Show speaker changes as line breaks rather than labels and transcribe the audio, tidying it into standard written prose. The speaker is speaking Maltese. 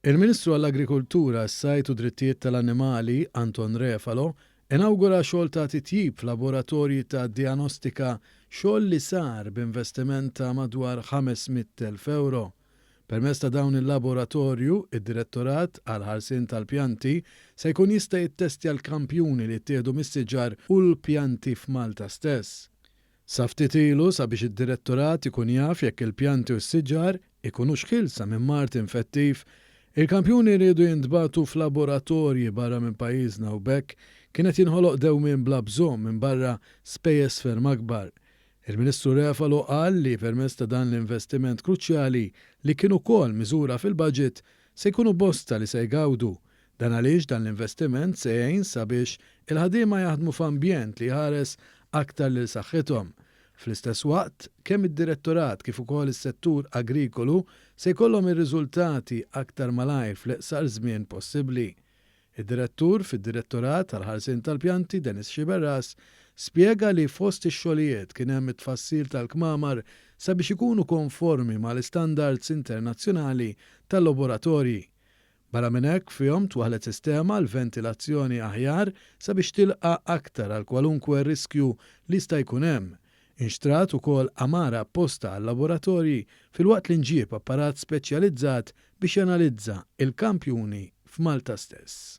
Il-Ministru għall-Agrikoltura, s-Sajt u Drittijiet tal-Annimali, Anton Refalo, inawgura xogħol ta' titjib f'laboratorji ta' diagnostika xogħol li sar b'investiment ta' madwar 500,000 euro. Permezz ta' dawn il-laboratorju, id-Direttorat għal ħarsien tal-pjanti se jkun jista' jittestja l-kampjuni li ttieħdu mis-siġar u l-pjanti f'Malta stess. Sa ftit ilu sabiex id-Direttorat ikun jaf jekk il-pjanti u s-siġar ikunux ħilsa minn mart infettiv, il-kampjuni rridu jintbagħtu f'laboratorji barra minn pajjiżna u bekk kienet jinħoloq dewmien bla bżonn minn barra spejjeż ferm akbar. Il-Ministru Refalo qal li permezz ta' dan l-investiment kruċjali li kienu wkoll miżura fil-budget se jkunu bosta li se jgawdu. Dan għaliex dan l-investiment se jgħin sabiex il-ħaddiema jaħdmu f'ambjent li ħares aktar lil saħħithom. Fl-istess waqt, kemm id-Direttorat kif ukoll is-settur agrikolu se jkollhom ir-riżultati aktar malajr fl-iqsar żmien possibbli. Id-Direttur fid-Direttorat tal-ħarsien tal-pjanti Dennis Xiberras spjega li fost ix-xogħlijiet kien hemm it-tfassil tal-kmamar sabiex ikunu konformi mal-istandards internazzjonali tal-laboratorji. Barra minn hekk fihom twaħlet sistema l-ventilazzjoni aħjar sabiex tilqa' aktar għal kwalunkwe riskju li sta jkun hemm. Inxtrat ukoll amara apposta għal laboratorji filwaqt li nġieb apparat speċjalizzat biex janalizza il-kampjuni f'Malta stess.